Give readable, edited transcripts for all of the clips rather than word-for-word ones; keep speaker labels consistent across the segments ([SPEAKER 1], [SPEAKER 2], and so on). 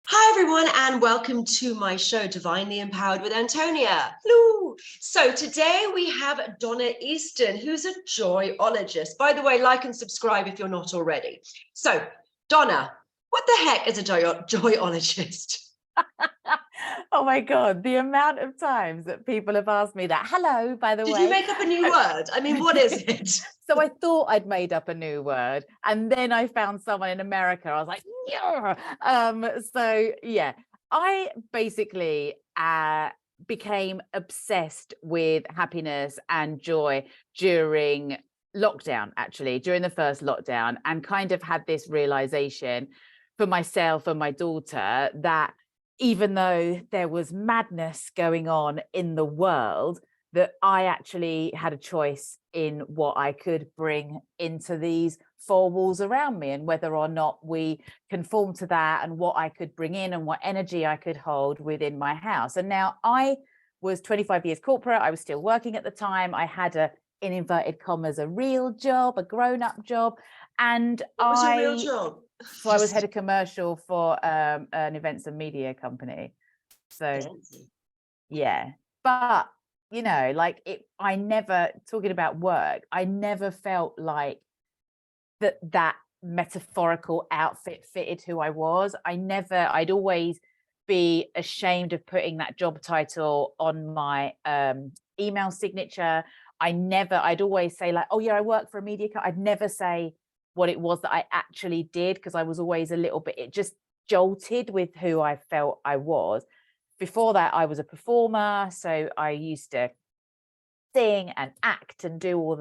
[SPEAKER 1] Hi everyone, and welcome to my show, Divinely Empowered with Antonia. Hello. So today we have Donna Easton, who's a joyologist. By the way, like and subscribe if you're not already. So, Donna, what the heck is a joyologist?
[SPEAKER 2] Oh my God, the amount of times that people have asked me that. Hello, by the
[SPEAKER 1] Did
[SPEAKER 2] way.
[SPEAKER 1] you make up a new word? I mean, what is it?
[SPEAKER 2] So I thought I'd made up a new word, and then I found someone in America. I was like, yeah. So yeah, I basically became obsessed with happiness and joy during lockdown, actually, during the first lockdown, and kind of had this realization for myself and my daughter that even though there was madness going on in the world, that I actually had a choice in what I could bring into these four walls around me, and whether or not we conform to that, and what I could bring in and what energy I could hold within my house. And now I was 25 years corporate. I was still working at the time. I had in inverted commas, a real job, a grown-up job. And
[SPEAKER 1] What was your real job?
[SPEAKER 2] So I was head of commercial for an events and media company. So yeah, but you know, like I never, talking about work, I never felt like that metaphorical outfit fitted who I was. I'd always be ashamed of putting that job title on my email signature. I'd always say like, oh yeah, I work for a media company. I'd never say what it was that I actually did, because I was always a little bit, it just jolted with who I felt I was. Before that, I was a performer, so I used to sing and act and do all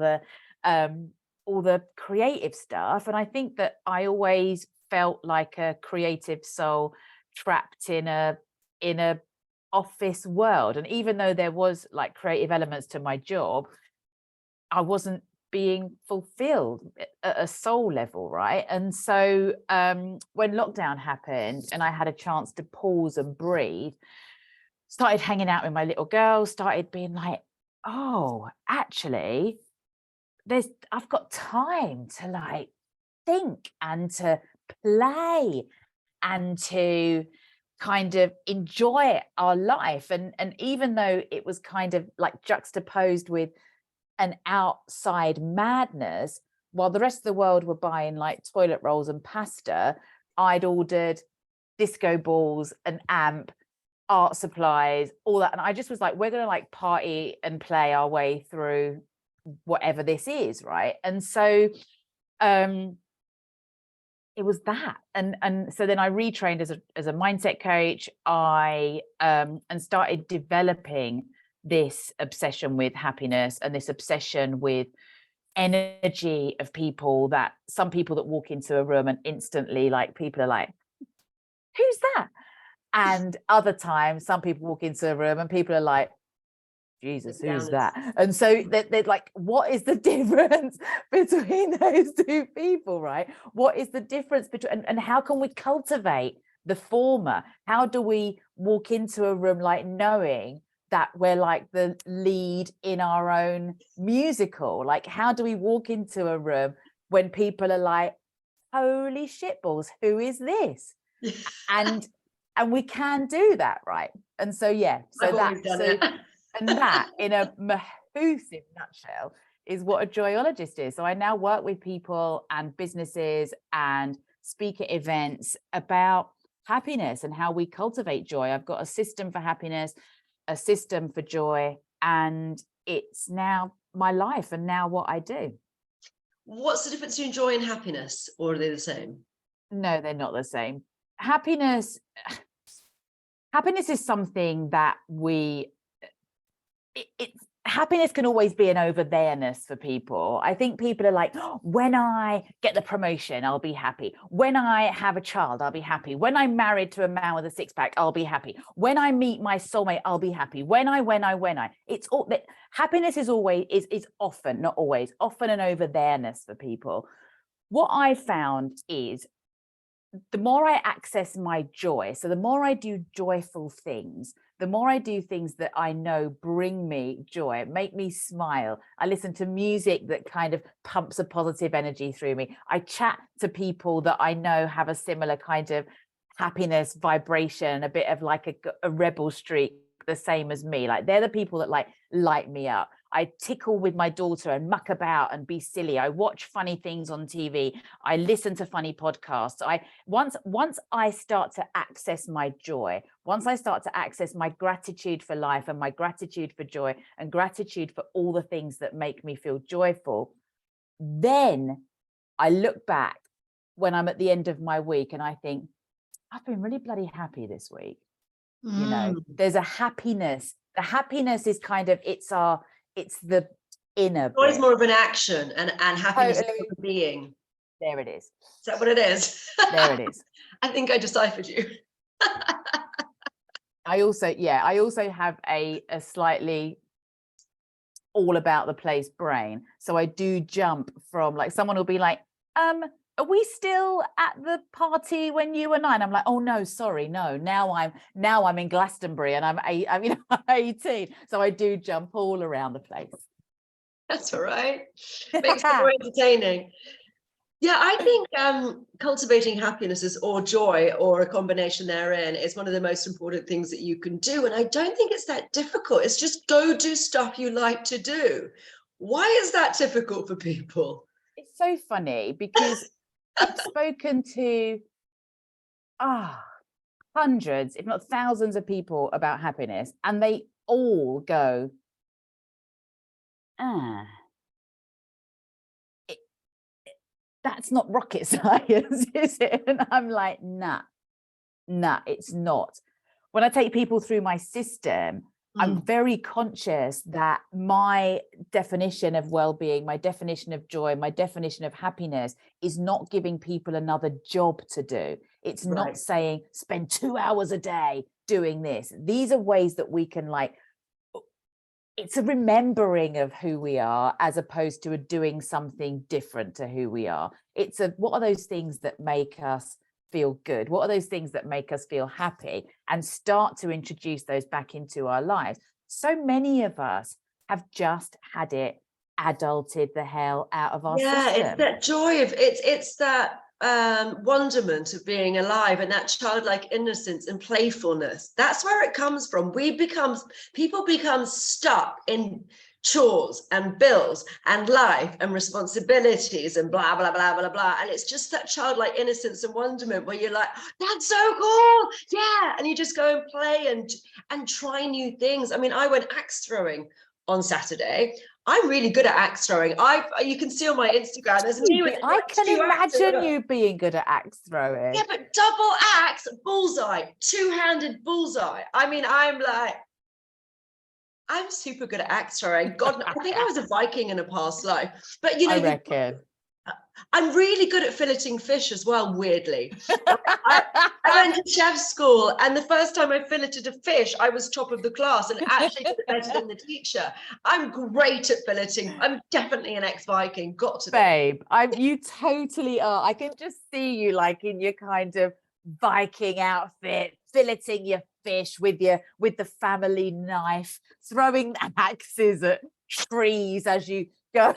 [SPEAKER 2] the creative stuff. And I think that I always felt like a creative soul trapped in a office world. And even though there was like creative elements to my job, I wasn't being fulfilled at a soul level, right? And so when lockdown happened and I had a chance to pause and breathe, started hanging out with my little girl, started being like, oh, actually, I've got time to like think and to play and to kind of enjoy our life. And even though it was kind of like juxtaposed with an outside madness, while the rest of the world were buying like toilet rolls and pasta, I'd ordered disco balls, an amp, art supplies, all that. And I just was like, we're gonna like party and play our way through whatever this is, right? And so it was that. And so then I retrained as a mindset coach. I and started developing this obsession with happiness and this obsession with energy of people, that some people that walk into a room and instantly like people are like, who's that? And other times some people walk into a room and people are like, Jesus, who's that? And so they're like, what is the difference between those two people, right? What is the difference between, and how can we cultivate the former? How do we walk into a room like knowing that we're like the lead in our own musical? Like, how do we walk into a room when people are like, holy shitballs, who is this? and we can do that, right? And so yeah, so and that in a mahoosive nutshell is what a joyologist is. So I now work with people and businesses and speak at events about happiness and how we cultivate joy. I've got a system for happiness, a system for joy, and it's now my life and now what I do.
[SPEAKER 1] What's the difference between joy and happiness, or are they the same?
[SPEAKER 2] No, they're not the same. Happiness is something that happiness can always be an over there-ness for people. I think people are like, oh, when I get the promotion, I'll be happy. When I have a child, I'll be happy. When I'm married to a man with a six-pack, I'll be happy. When I meet my soulmate, I'll be happy. When I. It's all that happiness is always is often, not always, often an over there-ness for people. What I found is the more I access my joy, so the more I do joyful things, the more I do things that I know bring me joy, make me smile. I listen to music that kind of pumps a positive energy through me. I chat to people that I know have a similar kind of happiness vibration, a bit of like a rebel streak, the same as me. Like they're the people that like light me up. I tickle with my daughter and muck about and be silly. I watch funny things on TV. I listen to funny podcasts. Once I start to access my joy, once I start to access my gratitude for life and my gratitude for joy and gratitude for all the things that make me feel joyful, then I look back when I'm at the end of my week and I think, I've been really bloody happy this week. You know, there's a happiness. The happiness is kind of, it's the inner bit.
[SPEAKER 1] It's more of an action, and happiness is a being.
[SPEAKER 2] There it is.
[SPEAKER 1] Is that what it is?
[SPEAKER 2] There it is.
[SPEAKER 1] I think I deciphered you.
[SPEAKER 2] I also have a slightly all about the place brain. So I do jump from, like, someone will be like, are we still at the party when you were 9? I'm like, oh no, sorry, no. Now I'm in Glastonbury and I'm 18. So I do jump all around the place.
[SPEAKER 1] That's all right. Makes it more entertaining. Yeah, I think cultivating happiness or joy, or a combination therein, is one of the most important things that you can do. And I don't think it's that difficult. It's just go do stuff you like to do. Why is that difficult for people?
[SPEAKER 2] It's so funny because I've spoken to hundreds, if not thousands of people about happiness, and they all go, that's not rocket science, is it? And I'm like, nah, it's not. When I take people through my system, I'm very conscious that my definition of well-being, my definition of joy, my definition of happiness is not giving people another job to do. It's not saying spend 2 hours a day doing this. These are ways that we can, like, it's a remembering of who we are as opposed to doing something different to who we are. It's what are those things that make us feel good? What are those things that make us feel happy? And start to introduce those back into our lives. So many of us have just had it adulted the hell out of our system.
[SPEAKER 1] It's that joy of it's that wonderment of being alive, and that childlike innocence and playfulness. That's where it comes from. People become stuck in chores and bills and life and responsibilities and blah blah blah blah blah, and it's just that childlike innocence and wonderment where you're like, that's so cool, yeah, and you just go and play and try new things. I mean, I went axe throwing on Saturday. I'm really good at axe throwing. You can see on my Instagram, there's me.
[SPEAKER 2] I can imagine you being good at axe throwing.
[SPEAKER 1] Yeah, but double axe, bullseye, two-handed bullseye. I mean, I'm super good at axe throwing. God, I think I was a Viking in a past life. But you know,
[SPEAKER 2] I reckon.
[SPEAKER 1] I'm really good at filleting fish as well, weirdly. I went to chef school, and the first time I filleted a fish, I was top of the class and actually did better than the teacher. I'm great at filleting. I'm definitely an ex-Viking. Got to be.
[SPEAKER 2] Babe, you totally are. I can just see you, like, in your kind of Viking outfit, filleting your fish with the family knife, throwing axes at trees as you go.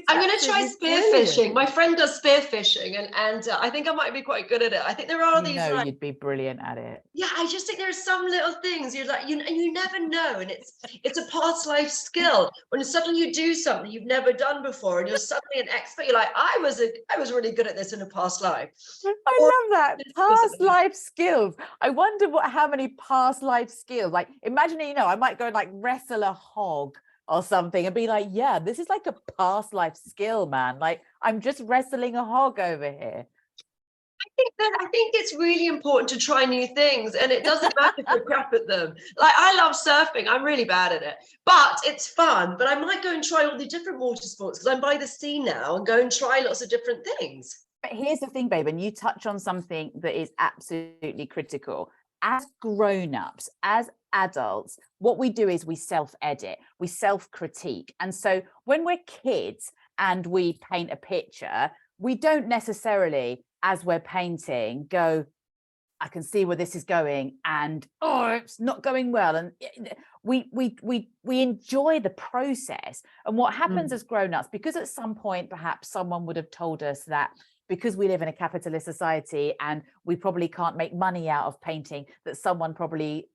[SPEAKER 1] I'm going to try spearfishing. My friend does spearfishing, and I think I might be quite good at it. I think there are these.
[SPEAKER 2] No, you'd be brilliant at it.
[SPEAKER 1] Yeah, I just think there are some little things you're like, you never know, and it's a past life skill. When suddenly you do something you've never done before, and you're suddenly an expert, you're like, I was really good at this in a past life.
[SPEAKER 2] I love that, past life skills. I wonder how many past life skills. Like, imagine, I might go and like wrestle a hog or something and be like, yeah, this is like a past life skill, man. Like, I'm just wrestling a hog over here.
[SPEAKER 1] I think it's really important to try new things, and it doesn't matter if you're crap at them. Like, I love surfing. I'm really bad at it, but it's fun. But I might go and try all the different water sports because I'm by the sea now, and go and try lots of different things.
[SPEAKER 2] But here's the thing, babe, and you touch on something that is absolutely critical. As grown-ups, as adults, what we do is we self-edit, we self-critique. And so when we're kids and we paint a picture, we don't necessarily, as we're painting, go, I can see where this is going, and it's not going well. And we enjoy the process. And what happens as grown-ups, because at some point perhaps someone would have told us that because we live in a capitalist society and we probably can't make money out of painting, that someone probably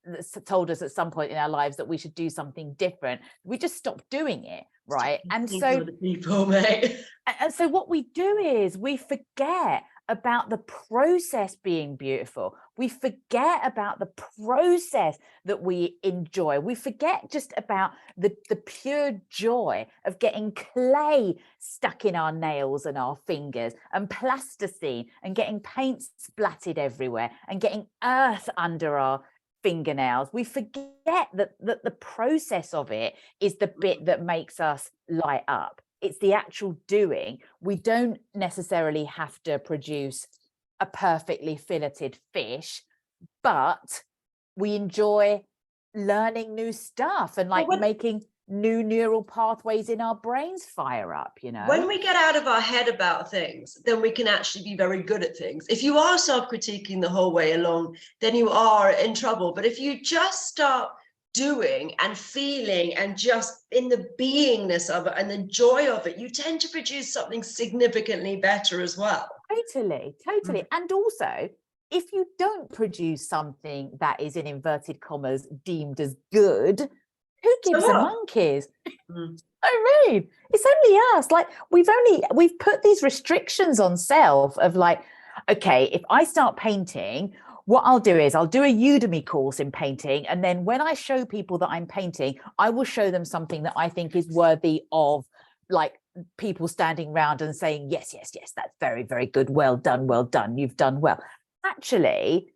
[SPEAKER 2] told us at some point in our lives that we should do something different. We just stopped doing it, right? And so
[SPEAKER 1] people, mate.
[SPEAKER 2] And so what we do is we forget about the process being beautiful. We forget about the process that we enjoy. We forget just about the pure joy of getting clay stuck in our nails and our fingers, and plasticine, and getting paint splattered everywhere, and getting earth under our fingernails. We forget that the process of it is the bit that makes us light up. It's the actual doing. We don't necessarily have to produce a perfectly filleted fish, but we enjoy learning new stuff and like making new neural pathways in our brains fire up, you know.
[SPEAKER 1] When we get out of our head about things, then we can actually be very good at things. If you are self-critiquing the whole way along, then you are in trouble. But if you just start doing and feeling and just in the beingness of it and the joy of it, you tend to produce something significantly better as well.
[SPEAKER 2] Totally. And also, if you don't produce something that is in inverted commas deemed as good, who gives a monkeys? I mean, it's only us. Like we've put these restrictions on self of like, okay, if I start painting, what I'll do is I'll do a Udemy course in painting. And then when I show people that I'm painting, I will show them something that I think is worthy of like people standing around and saying, yes, that's very, very good. Well done. You've done well. Actually,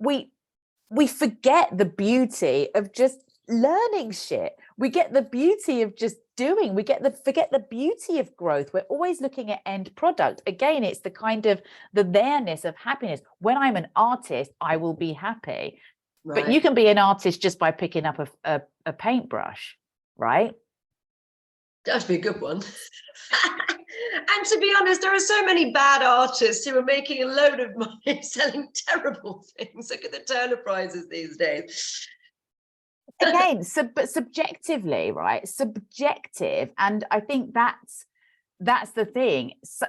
[SPEAKER 2] we forget the beauty of just learning shit. We get the beauty of just doing. Forget the beauty of growth. We're always looking at end product. Again, it's the kind of the there-ness of happiness. When I'm an artist, I will be happy. Right. But you can be an artist just by picking up a paintbrush, right?
[SPEAKER 1] That'd be a good one. And to be honest, there are so many bad artists who are making a load of money selling terrible things. Look at the Turner prizes these days.
[SPEAKER 2] Again, but subjectively, right? Subjective, and I think that's the thing. So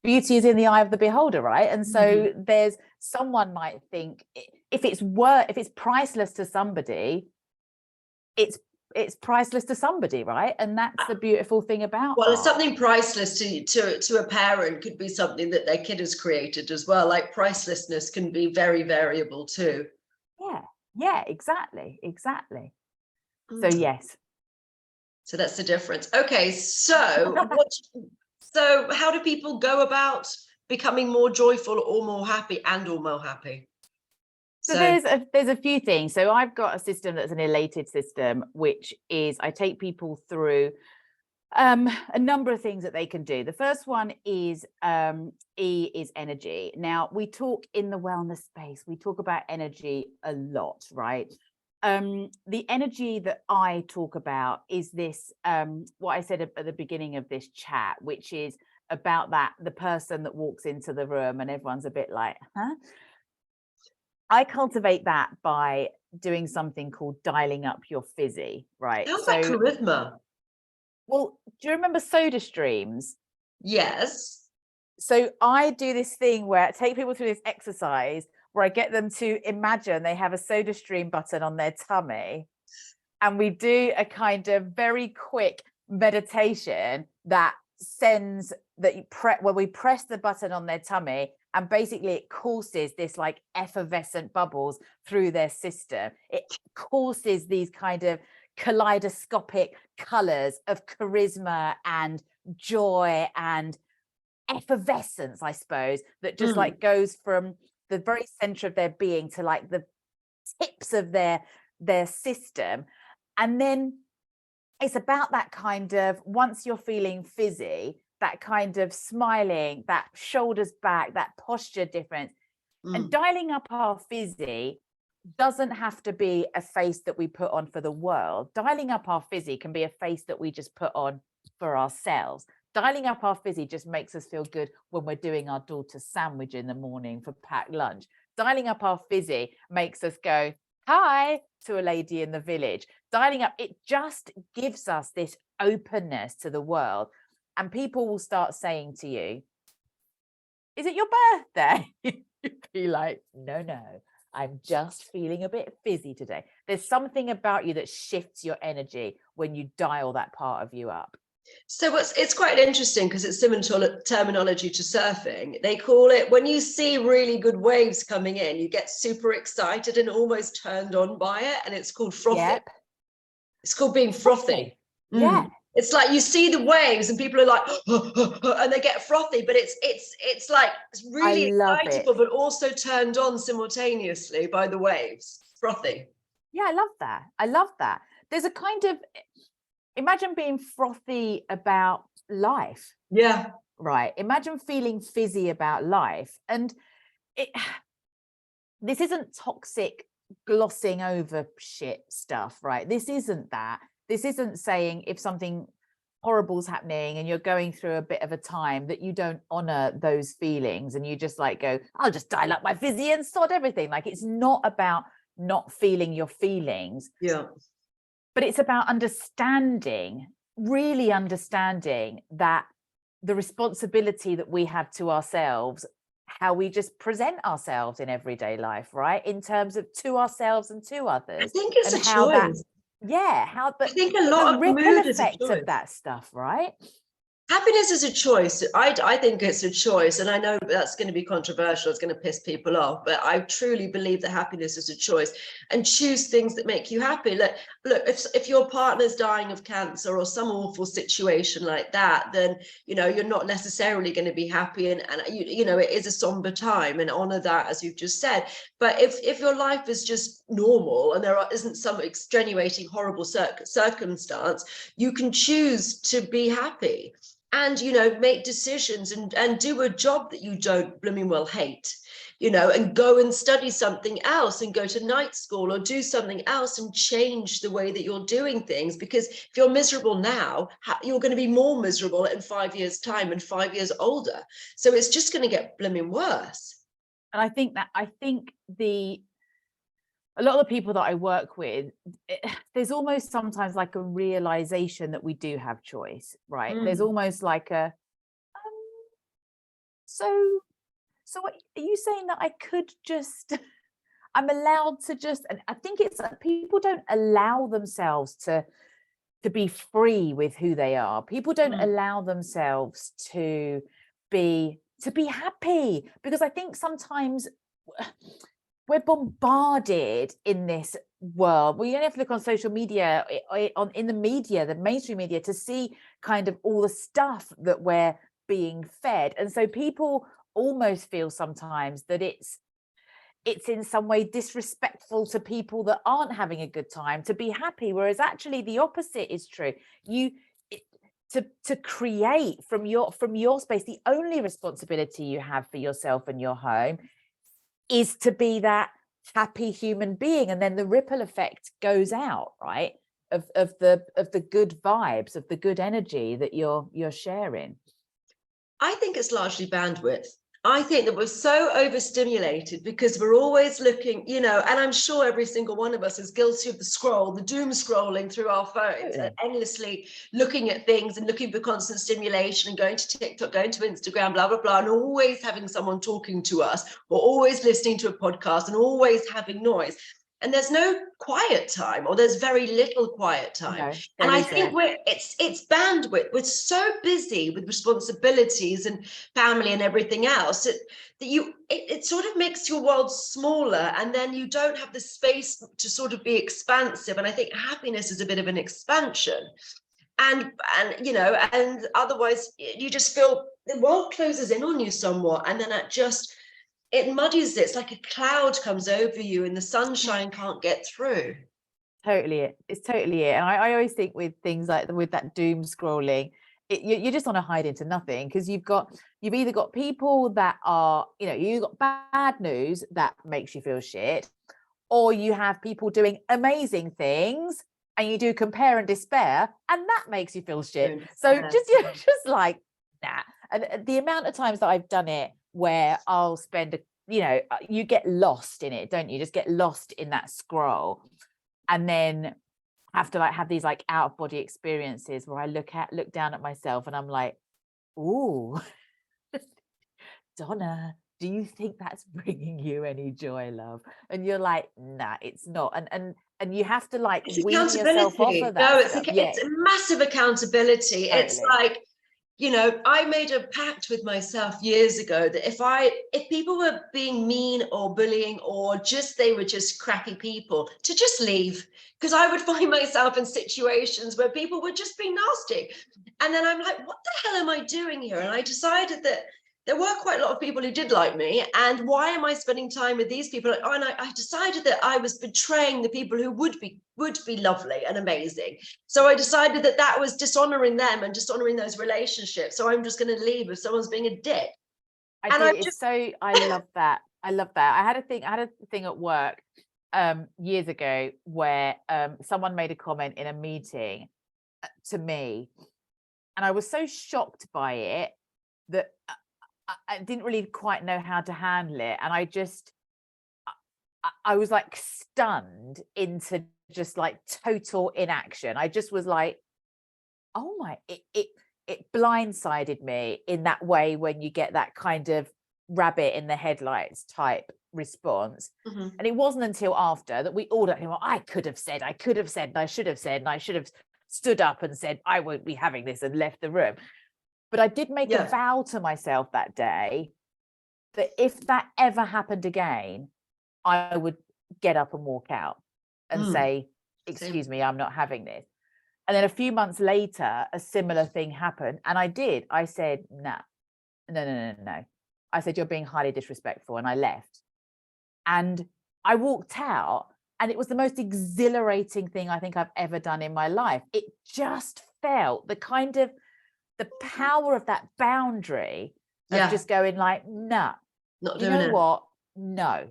[SPEAKER 2] beauty is in the eye of the beholder, right? And so there's someone might think if it's priceless to somebody, it's priceless to somebody, right? And that's the beautiful thing about
[SPEAKER 1] art. It's something priceless to a parent could be something that their kid has created as well. Like pricelessness can be very variable too.
[SPEAKER 2] Yeah, exactly. So yes.
[SPEAKER 1] So that's the difference. Okay, so how do people go about becoming more joyful or more happy and or more happy?
[SPEAKER 2] So there's a few things. So I've got a system that's an elated system, which is I take people through a number of things that they can do. The first one is E is energy. Now we talk in the wellness space, we talk about energy a lot, right? The energy that I talk about is this, what I said at the beginning of this chat, which is about the person that walks into the room and everyone's a bit like, huh? I cultivate that by doing something called dialing up your fizzy, right?
[SPEAKER 1] How's that charisma?
[SPEAKER 2] Well, do you remember Soda Streams?
[SPEAKER 1] Yes.
[SPEAKER 2] So I do this thing where I take people through this exercise where I get them to imagine they have a Soda Stream button on their tummy. And we do a kind of very quick meditation that sends where we press the button on their tummy, and basically it courses this like effervescent bubbles through their system. It courses these kind of kaleidoscopic colors of charisma and joy and effervescence, I suppose, that just like goes from the very center of their being to like the tips of their system. And then it's about that kind of, once you're feeling fizzy, that kind of smiling, that shoulders back, that posture difference. And dialing up our fizzy doesn't have to be a face that we put on for the world. Dialing up our fizzy can be a face that we just put on for ourselves. Dialing up our fizzy just makes us feel good when we're doing our daughter's sandwich in the morning for packed lunch. Dialing up our fizzy makes us go, hi, to a lady in the village. Dialing up, it just gives us this openness to the world. And people will start saying to you, is it your birthday? You'd be like, no, I'm just feeling a bit fizzy today. There's something about you that shifts your energy when you dial that part of you up.
[SPEAKER 1] So it's quite interesting because it's similar terminology to surfing. They call it, when you see really good waves coming in, you get super excited and almost turned on by it. And it's called frothy.
[SPEAKER 2] Yep.
[SPEAKER 1] It's called being frothy.
[SPEAKER 2] Yeah.
[SPEAKER 1] It's like you see the waves and people are like, and they get frothy, but it's like, it's really excitable, but also turned on simultaneously by the waves. Frothy.
[SPEAKER 2] Yeah, I love that. There's a kind of, imagine being frothy about life.
[SPEAKER 1] Yeah.
[SPEAKER 2] Right. Imagine feeling fizzy about life. And this isn't toxic glossing over shit stuff, right? This isn't that. This isn't saying if something horrible's happening and you're going through a bit of a time that you don't honor those feelings and you just like go, I'll just dial up my fizzy and sod everything. Like, it's not about not feeling your feelings.
[SPEAKER 1] Yeah.
[SPEAKER 2] But it's about understanding, really understanding that the responsibility that we have to ourselves, how we just present ourselves in everyday life, right? In terms of to ourselves and to others.
[SPEAKER 1] I think it's
[SPEAKER 2] and
[SPEAKER 1] a
[SPEAKER 2] how
[SPEAKER 1] choice.
[SPEAKER 2] But
[SPEAKER 1] I think a lot
[SPEAKER 2] the
[SPEAKER 1] of
[SPEAKER 2] ripple
[SPEAKER 1] mood is a
[SPEAKER 2] effect
[SPEAKER 1] choice.
[SPEAKER 2] of that stuff, right?
[SPEAKER 1] Happiness is a choice. I think it's a choice, and I know that's going to be controversial. It's going to piss people off, but I truly believe that happiness is a choice, and choose things that make you happy. Look, if your partner's dying of cancer or some awful situation like that, then you're not necessarily going to be happy, and it is a somber time, and honor that, as you've just said. But if your life is just normal and isn't some extenuating horrible circumstance, you can choose to be happy. And make decisions and do a job that you don't blooming well hate, and go and study something else and go to night school or do something else and change the way that you're doing things. Because if you're miserable now, you're going to be more miserable in 5 years' time and 5 years older. So it's just going to get blooming worse.
[SPEAKER 2] And I think a lot of the people that I work with, there's almost sometimes like a realization that we do have choice, right? There's almost like a, so what, are you saying that I could just, I'm allowed to just, and I think it's people don't allow themselves to be free with who they are. People don't allow themselves to be happy, because I think sometimes we're bombarded in this world. We only have to look on social media, in the media, the mainstream media, to see kind of all the stuff that we're being fed. And so people almost feel sometimes that it's in some way disrespectful to people that aren't having a good time to be happy, whereas actually the opposite is true. To create from your space, the only responsibility you have for yourself and your home is to be that happy human being, and then the ripple effect goes out, right, of the good vibes, of the good energy that you're sharing.
[SPEAKER 1] I think it's largely bandwidth. I think that we're so overstimulated because we're always looking, and I'm sure every single one of us is guilty of the doom scrolling through our phones, and endlessly looking at things and looking for constant stimulation and going to TikTok, going to Instagram, blah, blah, blah, and always having someone talking to us, or always listening to a podcast and always having noise. And there's no quiet time, or there's very little quiet time. No, and I think it's bandwidth. We're so busy with responsibilities and family and everything else that it sort of makes your world smaller, and then you don't have the space to sort of be expansive. And I think happiness is a bit of an expansion. And otherwise you just feel the world closes in on you somewhat, and then it muddies it. It's like a cloud comes over you and the sunshine can't get through.
[SPEAKER 2] It's totally it. And I always think with things like with that doom scrolling, you just want to hide into nothing, because you've either got people that are, you've got bad news that makes you feel shit, or you have people doing amazing things and you do compare and despair, and that makes you feel shit. So just like that. And the amount of times that I've done it where I'll spend you get lost in it, don't you? Just get lost in that scroll, and then have to have these out of body experiences where I look down at myself and I'm like, ooh, Donna, do you think that's bringing you any joy, love? And you're like, nah, it's not. And you have to like
[SPEAKER 1] It's
[SPEAKER 2] wean yourself off
[SPEAKER 1] accountability.
[SPEAKER 2] of
[SPEAKER 1] No,
[SPEAKER 2] that stuff. Yeah,
[SPEAKER 1] it's a massive accountability. It's
[SPEAKER 2] totally.
[SPEAKER 1] like, you know, I made a pact with myself years ago that if people were being mean or bullying or just they were just crappy people, to just leave, because I would find myself in situations where people were just being nasty, and then I'm like, what the hell am I doing here? And I decided that there were quite a lot of people who did like me, and why am I spending time with these people? And I decided that I was betraying the people who would be lovely and amazing. So I decided that that was dishonoring them and dishonoring those relationships. So I'm just going to leave if someone's being a dick.
[SPEAKER 2] I
[SPEAKER 1] And
[SPEAKER 2] do.
[SPEAKER 1] I'm
[SPEAKER 2] It's
[SPEAKER 1] just,
[SPEAKER 2] so, I love that. I love that. I had a thing at work years ago where someone made a comment in a meeting to me, and I was so shocked by it that I didn't really quite know how to handle it, and I was like stunned into just like total inaction. I just was like, oh my, it blindsided me in that way when you get that kind of rabbit in the headlights type response.
[SPEAKER 1] Mhm.
[SPEAKER 2] And it wasn't until after that we all don't know, well, I could have said, and I should have said, and I should have stood up and said, I won't be having this, and left the room. But I did make a vow to myself that day that if that ever happened again, I would get up and walk out and say, excuse me, I'm not having this. And then a few months later, a similar thing happened. And I did. I said, nah, no. I said, you're being highly disrespectful. And I left. And I walked out, and it was the most exhilarating thing I think I've ever done in my life. It just felt the kind of the power of that boundary of just going like, nah,
[SPEAKER 1] Not
[SPEAKER 2] you
[SPEAKER 1] doing
[SPEAKER 2] know
[SPEAKER 1] it.
[SPEAKER 2] what? No.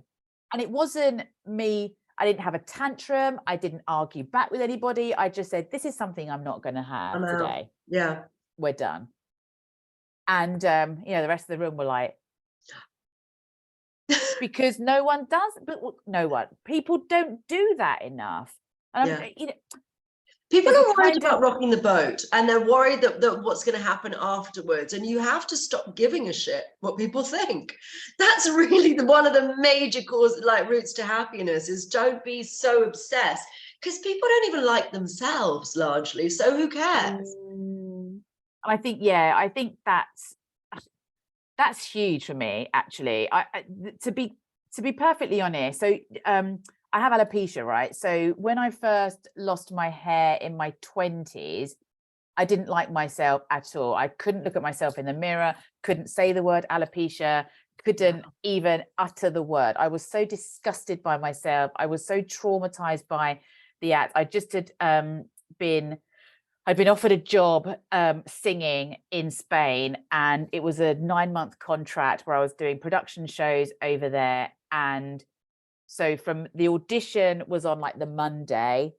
[SPEAKER 2] And it wasn't me. I didn't have a tantrum. I didn't argue back with anybody. I just said, this is something I'm not going to have today.
[SPEAKER 1] Yeah.
[SPEAKER 2] We're done. And, the rest of the room were like, because no one does, but no one, people don't do that enough. And
[SPEAKER 1] People are worried about rocking the boat, and they're worried that what's going to happen afterwards. And you have to stop giving a shit what people think. That's really one of the major causes, like roots to happiness, is don't be so obsessed, because people don't even like themselves largely. So who cares?
[SPEAKER 2] I think that's huge for me, actually. To be perfectly honest, so I have alopecia, right? So when I first lost my hair in my 20s, I didn't like myself at all. I couldn't look at myself in the mirror, couldn't say the word alopecia, couldn't even utter the word. I was so disgusted by myself. I was so traumatized by the act. I just had I'd been offered a job singing in Spain, and it was a 9-month contract where I was doing production shows over there. And so from the audition was on like the Monday,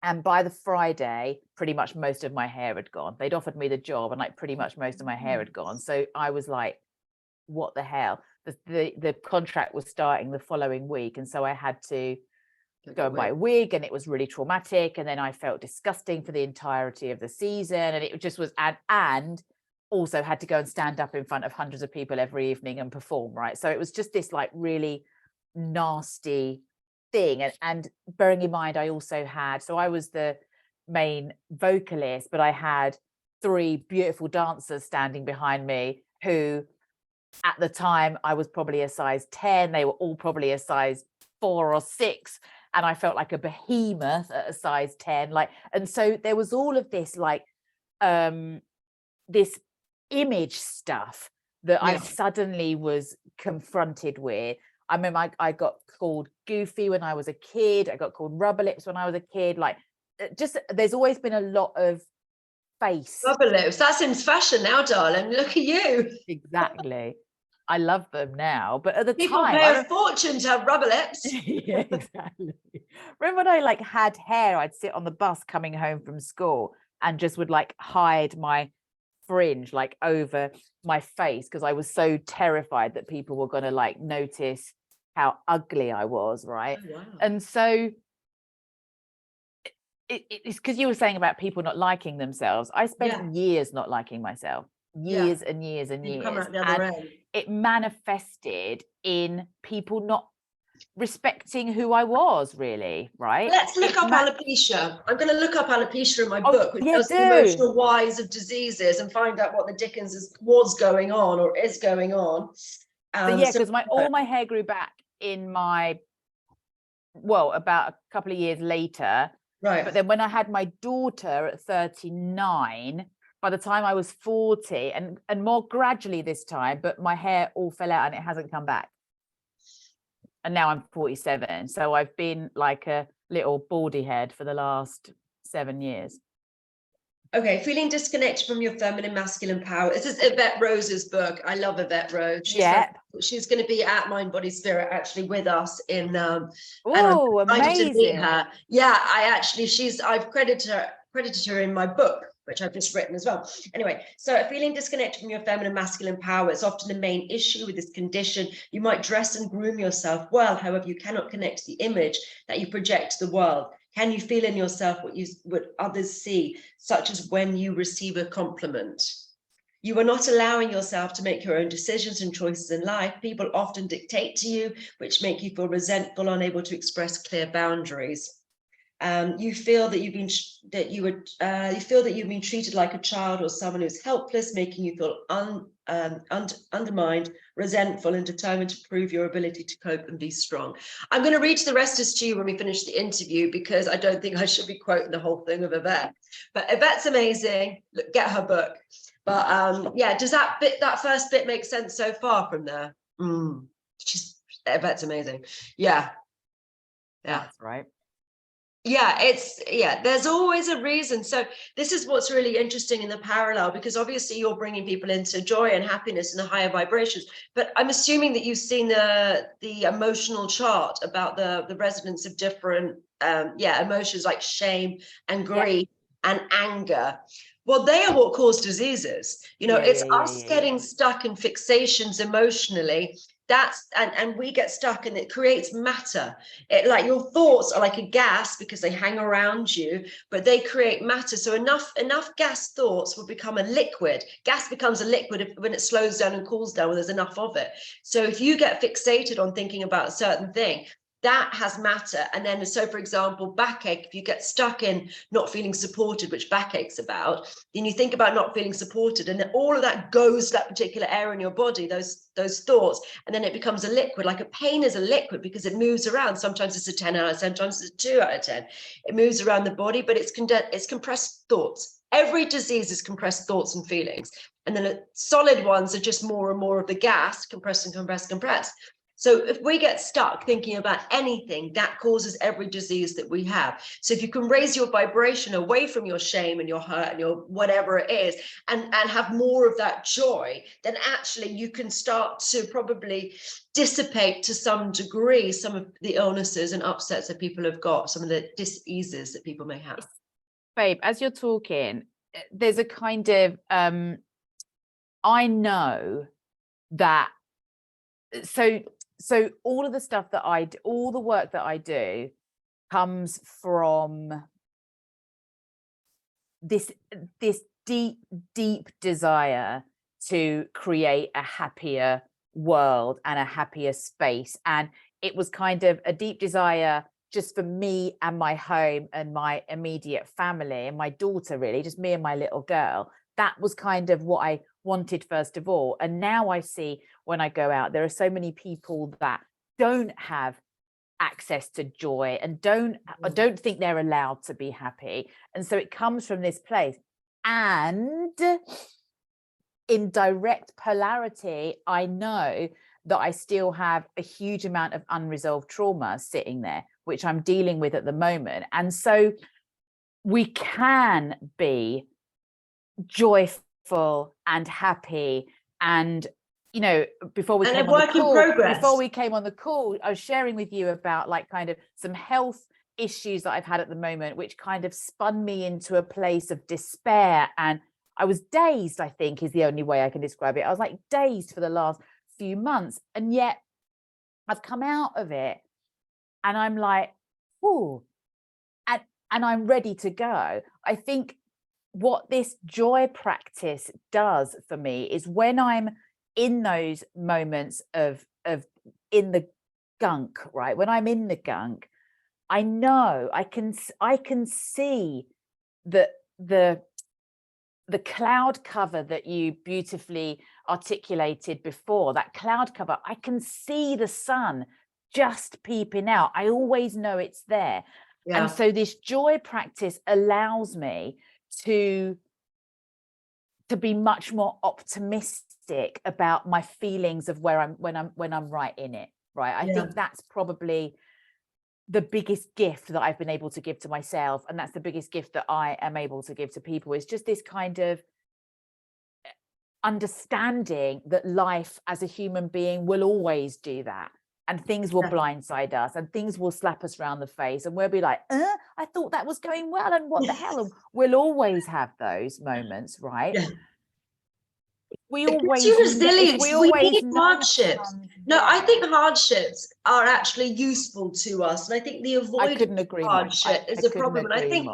[SPEAKER 2] and by the Friday, pretty much most of my hair had gone. They'd offered me the job, and like pretty much most of my hair had gone. So I was like, what the hell? The contract was starting the following week, and so I had to go and buy a wig, and it was really traumatic. And then I felt disgusting for the entirety of the season, and it just was, and also had to go and stand up in front of hundreds of people every evening and perform, right? So it was just this like really nasty thing. And bearing in mind, I also had, so I was the main vocalist, but I had 3 beautiful dancers standing behind me who at the time I was probably a size 10, they were all probably a size 4 or 6, and I felt like a behemoth at a size 10. Like, and so there was all of this like this image stuff that I suddenly was confronted with. I remember I got called goofy when I was a kid. I got called rubber lips when I was a kid. Like, just there's always been a lot of face.
[SPEAKER 1] Rubber lips, that's in fashion now, darling. Look at you.
[SPEAKER 2] Exactly. I love them now, but at the
[SPEAKER 1] People
[SPEAKER 2] time,
[SPEAKER 1] pay a fortune to have rubber lips.
[SPEAKER 2] Yeah, exactly. Remember when I like had hair, I'd sit on the bus coming home from school and just would like hide my fringe like over my face because I was so terrified that people were going to like notice how ugly I was, right?
[SPEAKER 1] Oh, wow.
[SPEAKER 2] And so it's because you were saying about people not liking themselves. I spent years not liking myself, years and years and
[SPEAKER 1] You've come
[SPEAKER 2] years.
[SPEAKER 1] out the other
[SPEAKER 2] And
[SPEAKER 1] end.
[SPEAKER 2] it manifested in people not respecting who I was, really, right?
[SPEAKER 1] Let's look up alopecia. I'm going to look up alopecia in my book, which
[SPEAKER 2] yeah,
[SPEAKER 1] does the emotional whys of diseases, and find out what the dickens was going on or is going on.
[SPEAKER 2] So yeah, because all my hair grew back in about a couple of years later.
[SPEAKER 1] Right.
[SPEAKER 2] But then when I had my daughter at 39, by the time I was 40, and more gradually this time, but my hair all fell out and it hasn't come back. And now I'm 47. So I've been like a little baldy head for the last 7 years.
[SPEAKER 1] Okay, feeling disconnected from your feminine, masculine power. This is Yvette Rose's book. I love Yvette Rose. She's going to be at Mind, Body, Spirit actually with us in.
[SPEAKER 2] Oh, amazing!
[SPEAKER 1] To meet her. Yeah, I've credited her in my book, which I've just written as well. Anyway, so feeling disconnected from your feminine, masculine power is often the main issue with this condition. You might dress and groom yourself well, however, you cannot connect to the image that you project to the world. Can you feel in yourself what others see, such as when you receive a compliment? You are not allowing yourself to make your own decisions and choices in life. People often dictate to you, which make you feel resentful, unable to express clear boundaries. You feel that you've been treated like a child or someone who's helpless, making you feel undermined, resentful, and determined to prove your ability to cope and be strong. I'm going to read the rest of this to you when we finish the interview, because I don't think I should be quoting the whole thing of Yvette. But Yvette's amazing. Look, get her book. But yeah, does that first bit make sense so far from there? Yvette's amazing. Yeah.
[SPEAKER 2] That's right.
[SPEAKER 1] Yeah, there's always a reason. So this is what's really interesting in the parallel, because obviously you're bringing people into joy and happiness and the higher vibrations, but I'm assuming that you've seen the emotional chart about the resonance of different emotions like shame and grief and anger. Well, they are what cause diseases. It's us getting stuck in fixations emotionally. And we get stuck, and it creates matter. Like your thoughts are like a gas because they hang around you, but they create matter. So enough gas thoughts will become a liquid. Gas becomes a liquid when it slows down and cools down, when there's enough of it. So if you get fixated on thinking about a certain thing, that has matter. And then, so for example, backache, if you get stuck in not feeling supported, which backache's about, then you think about not feeling supported, and then all of that goes to that particular area in your body, those thoughts, and then it becomes a liquid. Like a pain is a liquid because it moves around. Sometimes it's a 10 out of 10, sometimes it's a 2 out of 10. It moves around the body, but it's compressed thoughts. Every disease is compressed thoughts and feelings. And then the solid ones are just more and more of the gas, compressed and compressed, compressed. So if we get stuck thinking about anything, that causes every disease that we have. So if you can raise your vibration away from your shame and your hurt and your whatever it is, and have more of that joy, then actually you can start to probably dissipate to some degree some of the illnesses and upsets that people have got, some of the dis-eases that people may have.
[SPEAKER 2] Babe, as you're talking, there's a kind of, I know that, so all of the stuff that I do, all the work that I do comes from this deep desire to create a happier world and a happier space. And it was kind of a deep desire just for me and my home and my immediate family and my daughter, really, just me and my little girl. That was kind of what I wanted first of all. And now I see, when I go out, there are so many people that don't have access to joy and don't think they're allowed to be happy. And so it comes from this place. And in direct polarity, I know that I still have a huge amount of unresolved trauma sitting there, which I'm dealing with at the moment. And so we can be joyful and happy. And before we came on the call, I was sharing with you about like kind of some health issues that I've had at the moment, which kind of spun me into a place of despair. And I was dazed, I think is the only way I can describe it. I was like dazed for the last few months, and yet I've come out of it and I'm like, oh, and I'm ready to go. I think what this joy practice does for me is when I'm in those moments of in the gunk, right? When I'm in the gunk, I know I can see that the cloud cover that you beautifully articulated before, that cloud cover, I can see the sun just peeping out. I always know it's there.
[SPEAKER 1] Yeah.
[SPEAKER 2] And so this joy practice allows me to be much more optimistic about my feelings of where when I'm right in it, right? I think that's probably the biggest gift that I've been able to give to myself, and that's the biggest gift that I am able to give to people, is just this kind of understanding that life as a human being will always do that, and things will blindside us, and things will slap us around the face, and we'll be like, I thought that was going well, and what the hell? And we'll always have those moments, right?
[SPEAKER 1] Yeah.
[SPEAKER 2] We
[SPEAKER 1] It
[SPEAKER 2] always
[SPEAKER 1] gives you resilience. We need
[SPEAKER 2] know
[SPEAKER 1] hardships. No, I think hardships are actually useful to us, and I think the avoidance of hardship is a problem. And I think,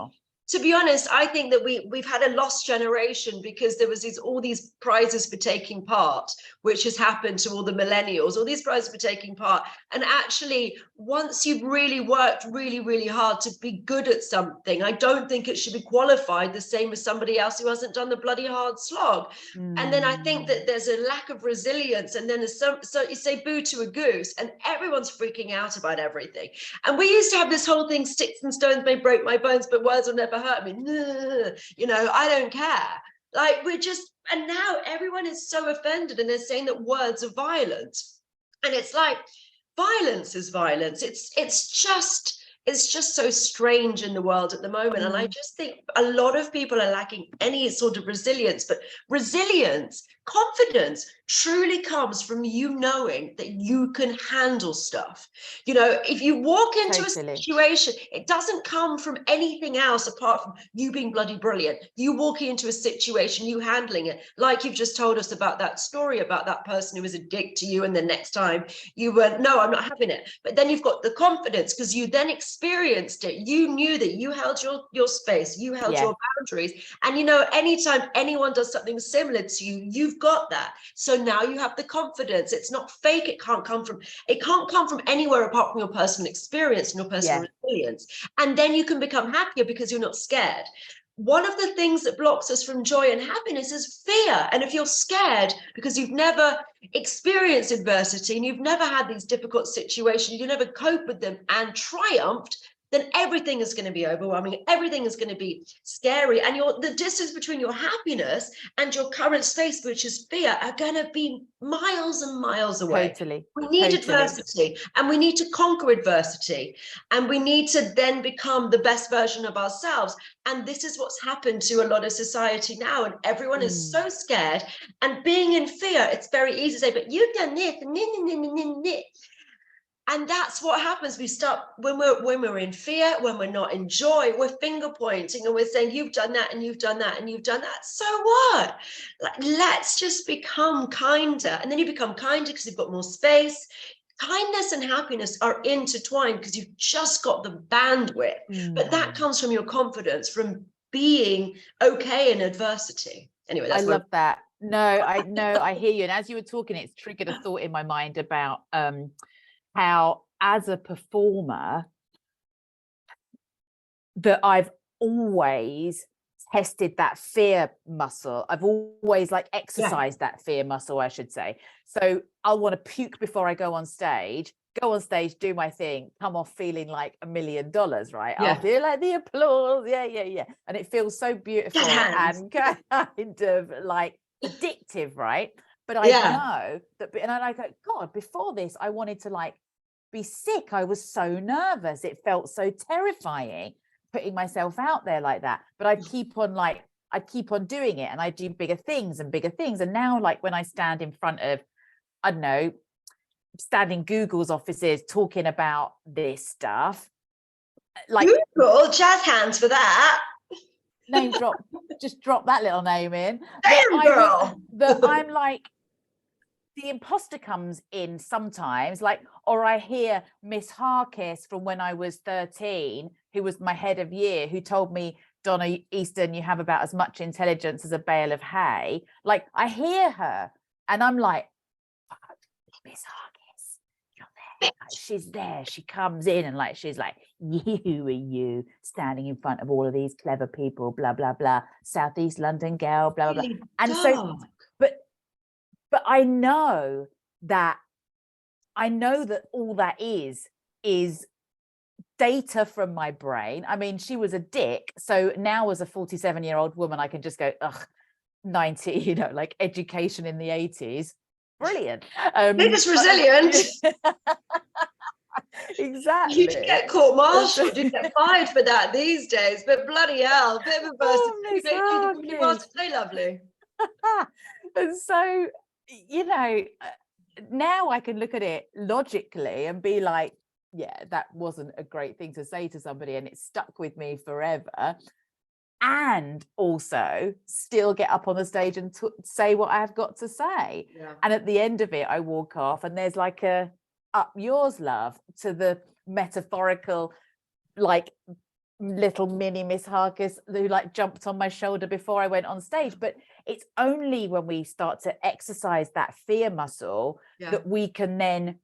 [SPEAKER 1] to be honest, I think that we've had a lost generation, because there was all these prizes for taking part, which has happened to all the millennials, all these prizes for taking part. And actually, once you've really worked really, really hard to be good at something, I don't think it should be qualified the same as somebody else who hasn't done the bloody hard slog. And then I think that there's a lack of resilience, and then there's so you say boo to a goose, and everyone's freaking out about everything. And we used to have this whole thing, sticks and stones may break my bones, but words will never hurt me. You know, I don't care. Like, and now everyone is so offended, and they're saying that words are violent. And it's like, violence is violence. It's just so strange in the world at the moment. And I just think a lot of people are lacking any sort of resilience. But resilience, confidence, truly comes from you knowing that you can handle stuff. You know, if you walk into a situation, it doesn't come from anything else apart from you being bloody brilliant. You walking into a situation, you handling it, like you've just told us about that story about that person who was a dick to you, and the next time you went, no, I'm not having it. But then you've got the confidence, because you then experienced it. You knew that you held your space, you held your boundaries, and you know, anytime anyone does something similar to you, you've got that. So now you have the confidence. It's not fake. It can't come from anywhere apart from your personal experience and your personal resilience. And then you can become happier because you're not scared. One of the things that blocks us from joy and happiness is fear. And if you're scared because you've never experienced adversity and you've never had these difficult situations, you never cope with them and triumphed, then everything is going to be overwhelming. Everything is going to be scary. And the distance between your happiness and your current space, which is fear, are going to be miles and miles away.
[SPEAKER 2] Totally.
[SPEAKER 1] We need adversity, and we need to conquer adversity, and we need to then become the best version of ourselves. And this is what's happened to a lot of society now. And everyone is so scared, and being in fear, it's very easy to say, but you've done this, and that's what happens. We start, when we're in fear, when we're not in joy, we're finger pointing and we're saying, you've done that, and you've done that, and you've done that. So what? Like, let's just become kinder. And then you become kinder because you've got more space. Kindness and happiness are intertwined because you've just got the bandwidth. But that comes from your confidence, from being okay in adversity. Anyway, that's
[SPEAKER 2] love that. No, I hear you. And as you were talking, it's triggered a thought in my mind about how, as a performer, that I've always tested that fear muscle. I've always exercised that fear muscle, I should say. So I'll want to puke before I go on stage, do my thing, come off feeling like $1 million, right? I'll feel like the applause. Yeah. And it feels so beautiful and kind of like addictive, right? But I know that, and I go, God, before this, I wanted to be sick. I was so nervous. It felt so terrifying putting myself out there like that. But I keep on doing it, and I do bigger things. And now, when I stand in front of, I don't know, stand in Google's offices talking about this stuff.
[SPEAKER 1] Google, jazz hands for that.
[SPEAKER 2] Name drop, just drop that little name in.
[SPEAKER 1] Damn, girl.
[SPEAKER 2] I'm like, the imposter comes in sometimes, or I hear Miss Harkis from when I was 13, who was my head of year, who told me Donna Easton, you have about as much intelligence as a bale of hay. Like, I hear her and I'm like, Miss Hargis, you're there. Like, she's there. She comes in and like, she's like, you are you standing in front of all of these clever people, blah, blah, blah. Southeast London girl, blah, blah, blah. And so, but I know that all that is data from my brain. I mean, she was a dick. So now as a 47-year-old woman, I can just go, ugh, 90, you know, like education in the 80s. Brilliant.
[SPEAKER 1] They're just resilient.
[SPEAKER 2] Exactly.
[SPEAKER 1] You did get court-martialed, you get fired for that these days, but bloody hell, bit of a burst of you asked to play lovely.
[SPEAKER 2] And so, you know, now I can look at it logically and be like, yeah, that wasn't a great thing to say to somebody and it stuck with me forever. And also still get up on the stage and say what I've got to say. Yeah. And at the end of it, I walk off and there's like a up yours, love, to the metaphorical, like little mini Miss Hargis who like jumped on my shoulder before I went on stage. But it's only when we start to exercise that fear muscle that we can then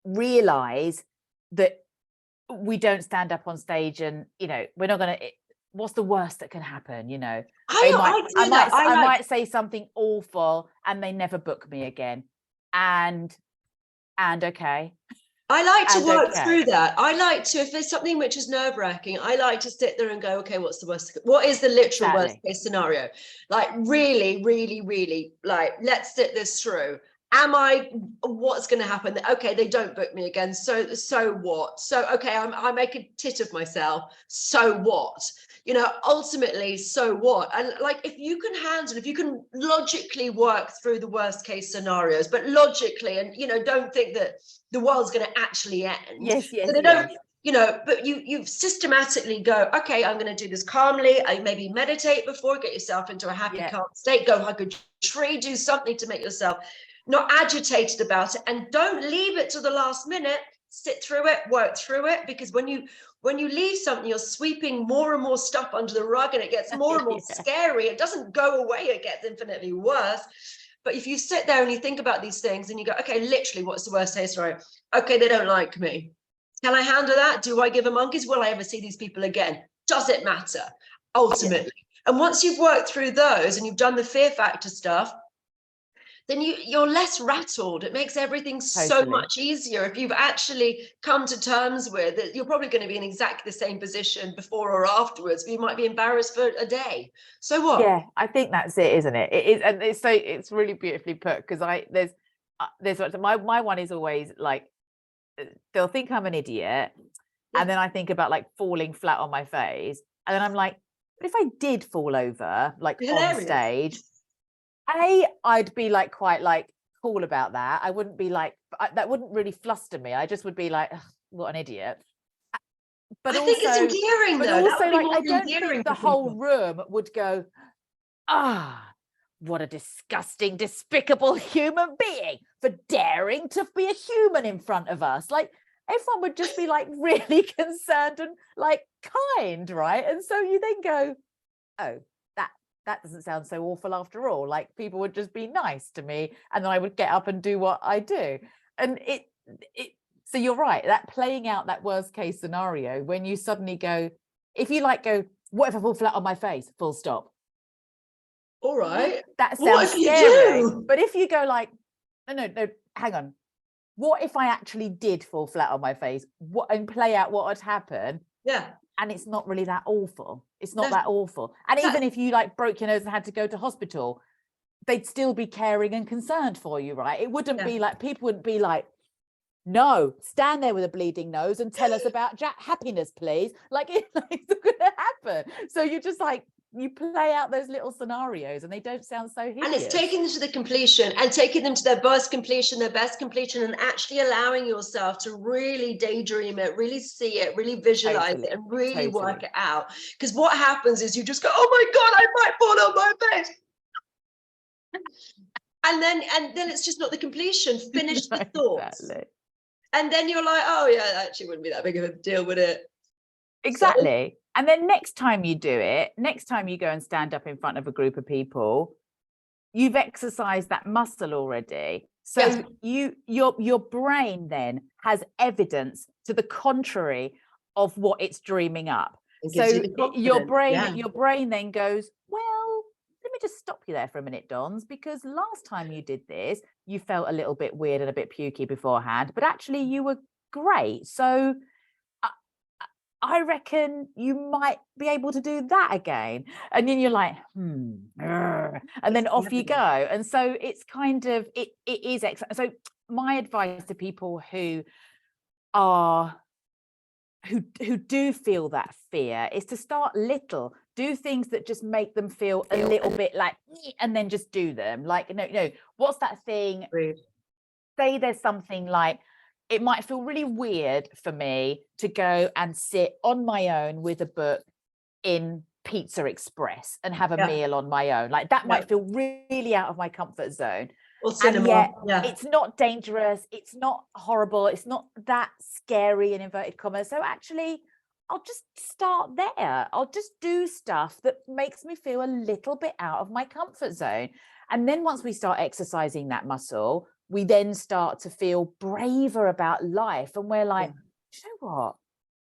[SPEAKER 2] realize that we don't stand up on stage and, you know, we're not going to, what's the worst that can happen? You know, I might say something awful and they never book me again. And okay.
[SPEAKER 1] I like to work through that. I like to, if there's something which is nerve-wracking, I like to sit there and go, okay, what's the worst? What is the literal worst case scenario? Like really, really, really, like, let's sit this through. What's going to happen? Okay, they don't book me again. So what? So, okay, I make a tit of myself. So what? You know, ultimately, so what? And like, if you can logically work through the worst case scenarios, but logically, and, you know, don't think that the world's going to actually end.
[SPEAKER 2] Yes.
[SPEAKER 1] So they don't, you know, but you systematically go, okay, I'm going to do this calmly. I maybe meditate before, get yourself into a happy, calm state, go hug a tree, do something to make yourself not agitated about it, and don't leave it to the last minute. Sit through it, work through it, because when you leave something, you're sweeping more and more stuff under the rug and it gets more and more scary. It doesn't go away, it gets infinitely worse. But if you sit there and you think about these things and you go, okay, literally, what's the worst case scenario? Okay, they don't like me. Can I handle that? Do I give a monkeys? Will I ever see these people again? Does it matter? Ultimately. And once you've worked through those and you've done the fear factor stuff, then you're less rattled. It makes everything so much easier. If you've actually come to terms with it, you're probably going to be in exactly the same position before or afterwards, but you might be embarrassed for a day. So what?
[SPEAKER 2] Yeah, I think that's it, isn't it? It is, and it's really beautifully put, because my one is always like, they'll think I'm an idiot, and then I think about like falling flat on my face, and then I'm like, but if I did fall over like on stage, I'd be like quite like cool about that. I wouldn't be like, that wouldn't really fluster me. I just would be like, what an idiot. But I think it's
[SPEAKER 1] endearing, though.
[SPEAKER 2] Also, like, I don't think the whole room would go, what a disgusting, despicable human being for daring to be a human in front of us. Like, everyone would just be like really concerned and like kind, right? And so you then go, oh, that doesn't sound so awful after all. Like, people would just be nice to me, and then I would get up and do what I do. And so you're right, that playing out that worst case scenario, when you suddenly go, if you like go, what if I fall flat on my face, full stop.
[SPEAKER 1] All right.
[SPEAKER 2] That sounds scary. But if you go like, no, hang on. What if I actually did fall flat on my face? And play out what would happen?
[SPEAKER 1] Yeah.
[SPEAKER 2] And it's not really that awful. It's not that awful. And even if you like broke your nose and had to go to hospital, they'd still be caring and concerned for you, right? It wouldn't be like, people wouldn't be like, no, stand there with a bleeding nose and tell us about happiness, please. Like, it's not going to happen. So you just like, you play out those little scenarios and they don't sound so hideous.
[SPEAKER 1] And it's taking them to the completion and taking them to their best completion, and actually allowing yourself to really daydream it, really see it, really visualize it, and really work it out. Because what happens is you just go, oh my God, I might fall on my face. And then it's just not the completion. Finish the thoughts. And then you're like, oh yeah, that actually wouldn't be that big of a deal, would it?
[SPEAKER 2] Exactly. And then next time you do it, next time you go and stand up in front of a group of people, you've exercised that muscle already. So your brain then has evidence to the contrary of what it's dreaming up. So your brain then goes, well, let me just stop you there for a minute, Dons, because last time you did this, you felt a little bit weird and a bit pukey beforehand, but actually you were great. So I reckon you might be able to do that again. And then you're like, and then off you go. And so it's kind of, it is excellent. So my advice to people who do feel that fear is to start little, do things that just make them feel a little bit like, and then just do them. Like, no, what's that thing? Say there's something like, it might feel really weird for me to go and sit on my own with a book in Pizza Express and have a meal on my own. Like that might feel really out of my comfort zone.
[SPEAKER 1] Or cinema.
[SPEAKER 2] And yet it's not dangerous. It's not horrible. It's not that scary in inverted commas. So actually, I'll just start there. I'll just do stuff that makes me feel a little bit out of my comfort zone. And then once we start exercising that muscle, we then start to feel braver about life. And we're like, you know what?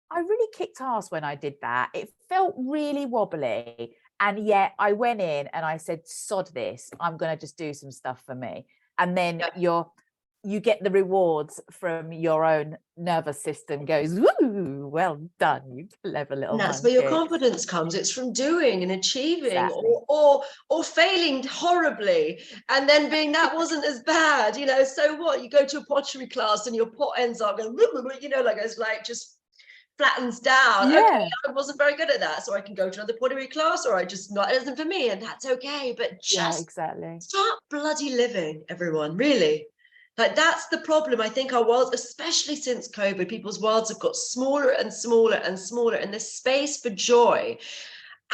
[SPEAKER 2] I really kicked ass when I did that. It felt really wobbly. And yet I went in and I said, sod this, I'm going to just do some stuff for me. And then you get the rewards from your own nervous system goes, woo, well done, you clever little monkey.
[SPEAKER 1] That's where your confidence comes. It's from doing and achieving or failing horribly and then being that wasn't as bad, so what? You go to a pottery class and your pot ends up going, like it's like just flattens down. Okay, I wasn't very good at that, so I can go to another pottery class, or I just not, it isn't for me, and that's okay. But just start bloody living, everyone, really. Like that's the problem. I think our world, especially since COVID, people's worlds have got smaller and smaller and smaller, and the space for joy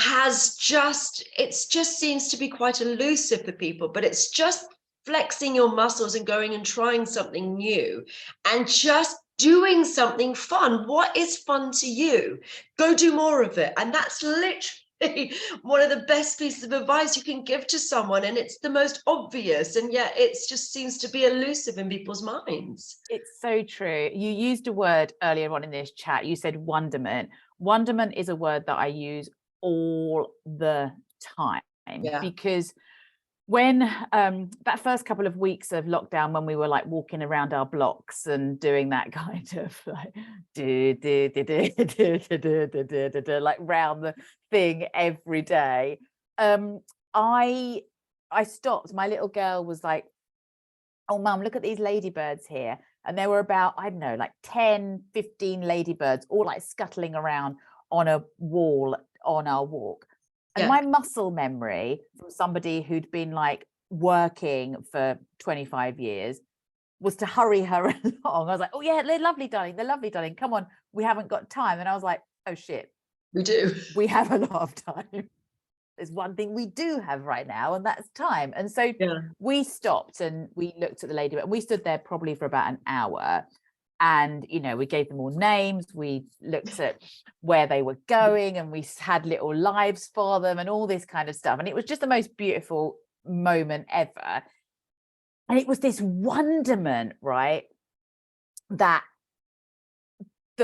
[SPEAKER 1] it just seems to be quite elusive for people. But it's just flexing your muscles and going and trying something new and just doing something fun. What is fun to you? Go do more of it. And that's literally one of the best pieces of advice you can give to someone, and it's the most obvious, and yet it just seems to be elusive in people's minds.
[SPEAKER 2] It's so true. You used a word earlier on in this chat. You said wonderment. Wonderment is a word that I use all the time, because when that first couple of weeks of lockdown, when we were like walking around our blocks and doing that kind of like like round the thing every day, I stopped. My little girl was like, oh mum, look at these ladybirds here. And there were about, I don't know, like 10, 15 ladybirds all like scuttling around on a wall on our walk. And my muscle memory from somebody who'd been like working for 25 years was to hurry her along. I was like, oh yeah, they're lovely, darling. They're lovely, darling. Come on, we haven't got time. And I was like, oh shit.
[SPEAKER 1] We do.
[SPEAKER 2] We have a lot of time. There's one thing we do have right now, and that's time. And so we stopped and we looked at the ladybird. We stood there probably for about an hour. And, we gave them all names. We looked at where they were going, and we had little lives for them and all this kind of stuff. And it was just the most beautiful moment ever. And it was this wonderment, right? That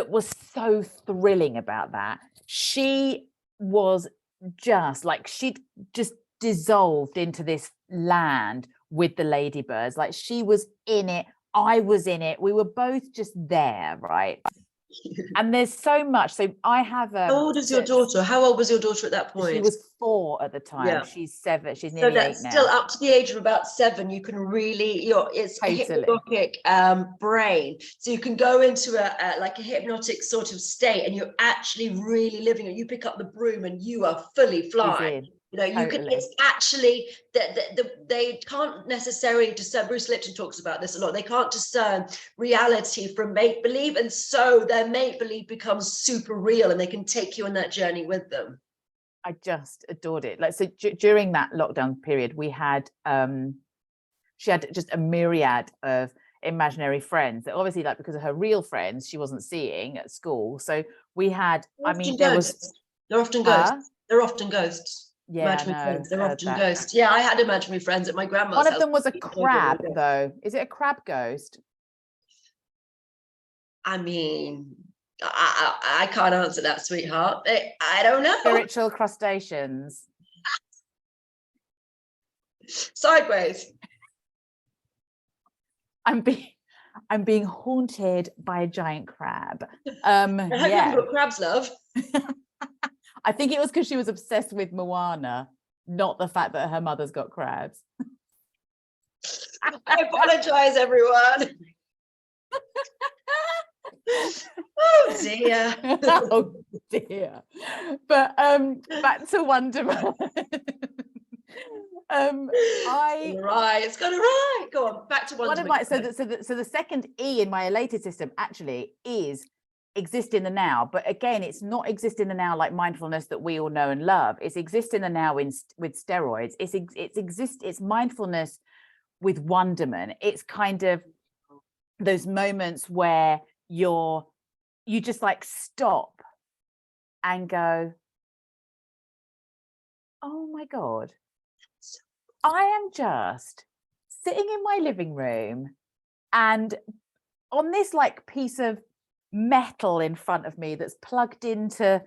[SPEAKER 2] was so thrilling about that. She was just like, she'd just dissolved into this land with the ladybirds. Like she was in it. I was in it. We were both just there, right? And there's so much. So I have
[SPEAKER 1] how old is your daughter? How old was your daughter at that point?
[SPEAKER 2] She was 4 at the time. She's 7. She's nearly 8 now. So that's
[SPEAKER 1] still up to the age of about 7. You can really, it's a hypnagogic brain. So you can go into a hypnotic sort of state, and you're actually really living it. You pick up the broom and you are fully flying. You can, it's actually they can't necessarily discern. Bruce Lipton talks about this a lot. They can't discern reality from make-believe, and so their make-believe becomes super real, and they can take you on that journey with them.
[SPEAKER 2] I just adored it. Like, so during that lockdown period, we had she had just a myriad of imaginary friends that obviously, like, because of her real friends she wasn't seeing at school. So we had, there was
[SPEAKER 1] They're often
[SPEAKER 2] Huh?
[SPEAKER 1] ghosts. They're often ghosts.
[SPEAKER 2] Yeah,
[SPEAKER 1] Imaginary
[SPEAKER 2] no,
[SPEAKER 1] friends. They're
[SPEAKER 2] heard
[SPEAKER 1] often
[SPEAKER 2] that.
[SPEAKER 1] ghosts. Yeah, I had imaginary friends at my grandma's
[SPEAKER 2] One of
[SPEAKER 1] house.
[SPEAKER 2] them was a crab, though. Is it a crab ghost?
[SPEAKER 1] I mean, I can't answer that, sweetheart. I don't know.
[SPEAKER 2] Spiritual crustaceans.
[SPEAKER 1] Sideways.
[SPEAKER 2] I'm being haunted by a giant crab.
[SPEAKER 1] I hope you haven't got crabs, love.
[SPEAKER 2] I think it was because she was obsessed with Moana, not the fact that her mother's got crabs.
[SPEAKER 1] I apologize, everyone. Oh dear.
[SPEAKER 2] Oh dear. But back to Wonderment.
[SPEAKER 1] It's got it right. Go on, back to Wonderment.
[SPEAKER 2] So the second E in my elated system actually is exist in the now, but again, it's not exist in the now like mindfulness that we all know and love. It's exist in the now with steroids. It's mindfulness with wonderment. It's kind of those moments where you just like stop and go, oh my God, I am just sitting in my living room, and on this like piece of metal in front of me that's plugged into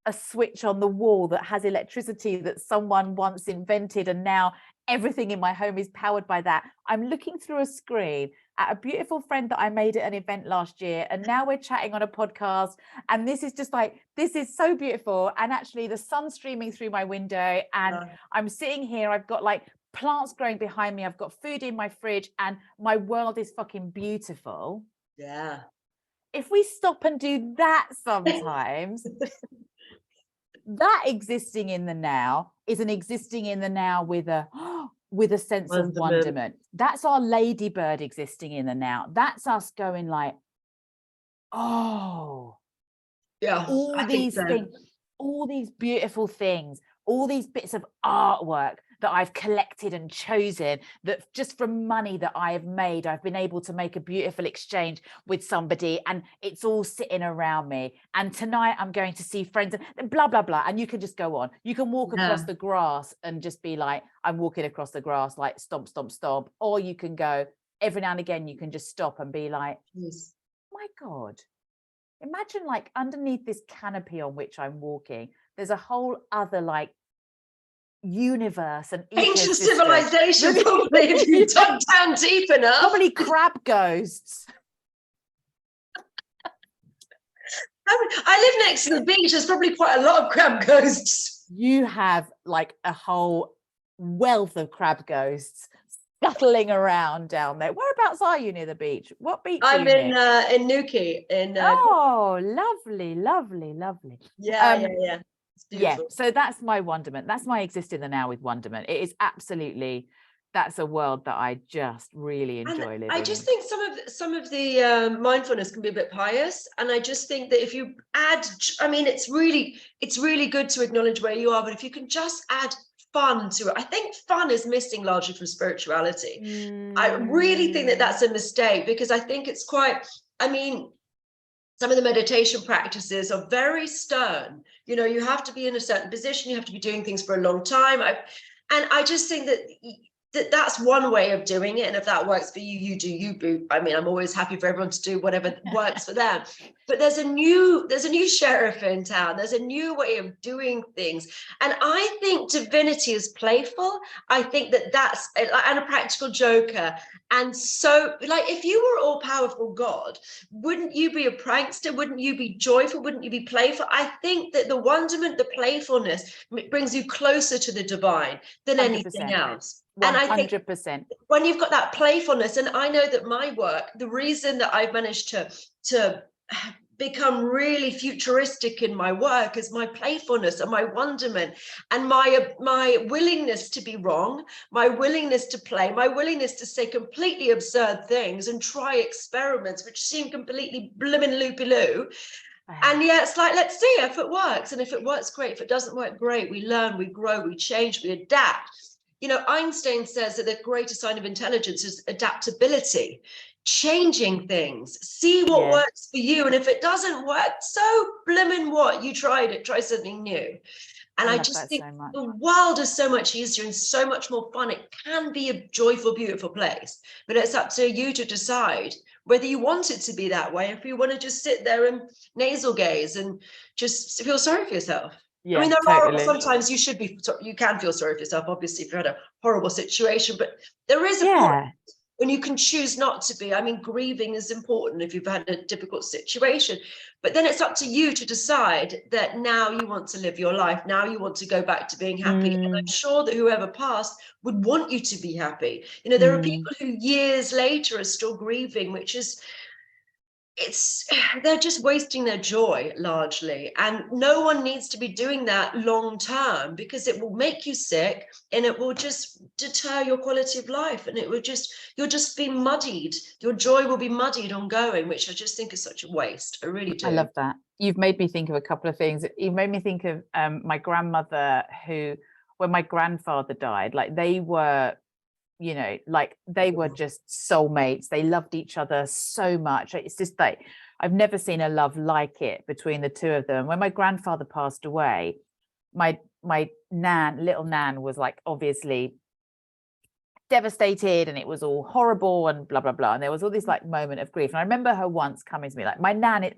[SPEAKER 2] a switch on the wall that has electricity that someone once invented, and now everything in my home is powered by that. I'm looking through a screen at a beautiful friend that I made at an event last year, and now we're chatting on a podcast, and this is just like, this is so beautiful. And actually the sun's streaming through my window, and I'm sitting here, I've got like plants growing behind me, I've got food in my fridge, and my world is fucking beautiful.
[SPEAKER 1] Yeah.
[SPEAKER 2] If we stop and do that sometimes, that existing in the now is an existing in the now with a sense of wonderment. That's our ladybird existing in the now. That's us going like, oh,
[SPEAKER 1] yeah,
[SPEAKER 2] all these things, all these beautiful things, all these bits of artwork that I've collected and chosen, that just from money that I have made, I've been able to make a beautiful exchange with somebody, and it's all sitting around me. And tonight I'm going to see friends and blah, blah, blah. And you can just go on. You can walk across the grass and just be like, I'm walking across the grass, like stomp, stomp, stomp. Or you can go, every now and again, you can just stop and be like, yes. My God, imagine like underneath this canopy on which I'm walking, there's a whole other like universe and
[SPEAKER 1] ancient civilization, probably, if you dug down deep enough.
[SPEAKER 2] Probably crab ghosts.
[SPEAKER 1] I live next to the beach. There's probably quite a lot of crab ghosts.
[SPEAKER 2] You have like a whole wealth of crab ghosts scuttling around down there. Whereabouts are you near the beach? What beach?
[SPEAKER 1] I'm in Newquay.
[SPEAKER 2] Oh, lovely, lovely, lovely.
[SPEAKER 1] Yeah.
[SPEAKER 2] Yeah, so that's my wonderment. That's my exist in the now with wonderment. It is absolutely, that's a world that I just really enjoy living.
[SPEAKER 1] I just think some of the mindfulness can be a bit pious, and I just think that if you add, I mean, it's really good to acknowledge where you are, but if you can just add fun to it, I think fun is missing largely from spirituality. I really think that that's a mistake, because I think it's quite, I mean, some of the meditation practices are very stern. You know, you have to be in a certain position, you have to be doing things for a long time. And I just think that that's one way of doing it. And if that works for you, you do you, boo. I mean, I'm always happy for everyone to do whatever works for them. But there's a new sheriff in town. There's a new way of doing things. And I think divinity is playful. I think that's and a practical joker. And so, like, if you were all powerful God, wouldn't you be a prankster? Wouldn't you be joyful? Wouldn't you be playful? I think that the wonderment, the playfulness brings you closer to the divine than 100%. Anything else.
[SPEAKER 2] 100%.
[SPEAKER 1] And I think when you've got that playfulness, and I know that my work, the reason that I've managed to become really futuristic in my work is my playfulness and my wonderment and my willingness to be wrong, my willingness to play, my willingness to say completely absurd things and try experiments which seem completely blimmin' loopy-loo. And yeah, it's like, let's see if it works. And if it works, great. If it doesn't work, great. We learn, we grow, we change, we adapt. You know, Einstein says that the greatest sign of intelligence is adaptability. changing things, see what works for you. And if it doesn't work, so blimmin' what, you tried it, try something new. And I just think the world is so much easier and so much more fun. It can be a joyful, beautiful place, but it's up to you to decide whether you want it to be that way, if you want to just sit there and nasal gaze and just feel sorry for yourself.
[SPEAKER 2] Yeah,
[SPEAKER 1] I mean, there are sometimes you can feel sorry for yourself, obviously, if you had a horrible situation, but there is a point when you can choose not to be. I mean, grieving is important if you've had a difficult situation, but then it's up to you to decide that now you want to live your life. Now you want to go back to being happy. And I'm sure that whoever passed would want you to be happy. You know, there are people who years later are still grieving, which is, they're just wasting their joy largely, and no one needs to be doing that long term, because it will make you sick and it will just deter your quality of life, and you'll just be muddied. Your joy will be muddied ongoing, which I just think is such a waste. I really do.
[SPEAKER 2] I love that. You've made me think of a couple of things. You've made me think of my grandmother, who, when my grandfather died, like they were, you know, like they were just soulmates. They loved each other so much. It's just like, I've never seen a love like it between the two of them. When my grandfather passed away, my little Nan was like obviously devastated, and it was all horrible and blah blah blah, and there was all this like moment of grief. And I remember her once coming to me, like my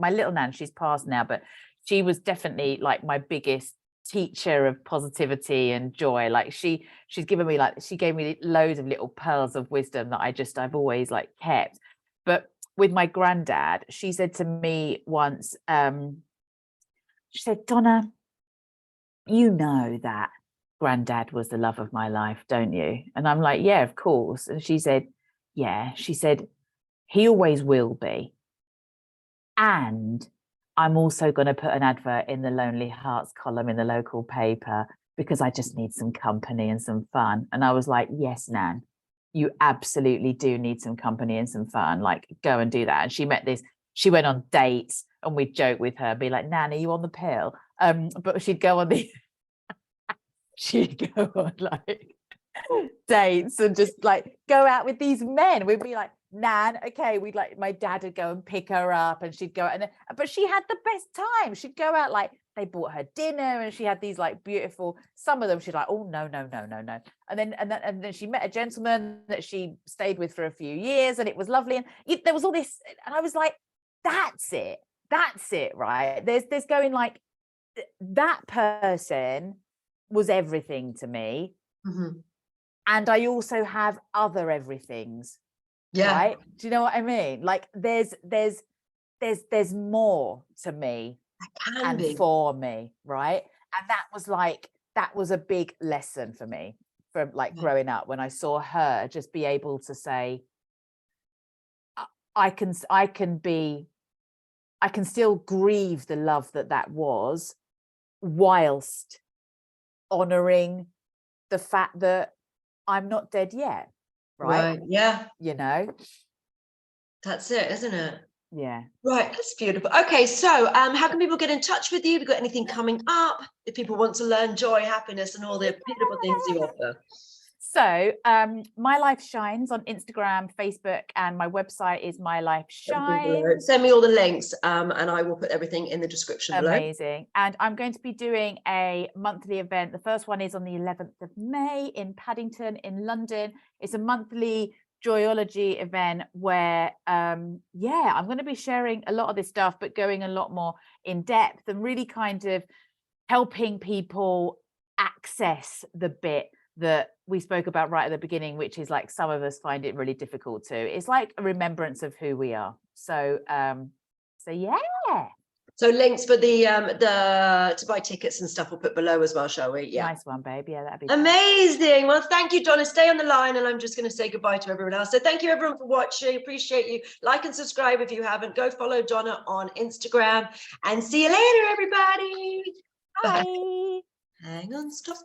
[SPEAKER 2] little Nan, she's passed now, but she was definitely like my biggest teacher of positivity and joy. Like she's given me, like, she gave me loads of little pearls of wisdom that I've always like kept. But with my granddad, she said to me once, she said, Donna, you know that granddad was the love of my life, don't you? And I'm like, yeah, of course. And she said, yeah, she said, he always will be. And I'm also going to put an advert in the Lonely Hearts column in the local paper, because I just need some company and some fun. And I was like, yes, Nan, you absolutely do need some company and some fun. Like, go and do that. And she went on dates, and we'd joke with her, be like, Nan, are you on the pill? But she'd go on she'd go on like dates and just like go out with these men. We'd be like, Nan, okay, we'd like, my dad would go and pick her up, and she'd go, but she had the best time. She'd go out, like they bought her dinner, and she had these like beautiful, some of them she's like, oh no. And then she met a gentleman that she stayed with for a few years, and it was lovely. And there was all this, and I was like, that's it, right? There's going like, that person was everything to me. And I also have other everythings. Yeah. Right. Do you know what I mean? Like there's more to me and for me. Right. And that was a big lesson for me from like growing up, when I saw her just be able to say, I can still grieve the love that was, whilst honoring the fact that I'm not dead yet. Right.
[SPEAKER 1] Yeah.
[SPEAKER 2] You know,
[SPEAKER 1] that's it, isn't it?
[SPEAKER 2] Yeah.
[SPEAKER 1] Right. That's beautiful. Okay. So how can people get in touch with you? Have you got anything coming up? If people want to learn joy, happiness, and all the beautiful things you offer.
[SPEAKER 2] So My Life Shines on Instagram, Facebook, and my website is My Life Shines.
[SPEAKER 1] Send me all the links and I will put everything in the description below.
[SPEAKER 2] Amazing. And I'm going to be doing a monthly event. The first one is on the 11th of May in Paddington in London. It's a monthly Joyology event where I'm going to be sharing a lot of this stuff, but going a lot more in depth and really kind of helping people access the bit that we spoke about right at the beginning, which is like, some of us find it really difficult to. It's like a remembrance of who we are. So yeah.
[SPEAKER 1] So links for the to buy tickets and stuff we'll put below as well, shall we? Yeah.
[SPEAKER 2] Nice one, babe. Yeah, that'd be
[SPEAKER 1] amazing. Well, thank you, Donna. Stay on the line, and I'm just going to say goodbye to everyone else. So thank you everyone for watching. Appreciate you. Like and subscribe if you haven't. Go follow Donna on Instagram, and see you later, everybody.
[SPEAKER 2] Bye.
[SPEAKER 1] Hang on, stop.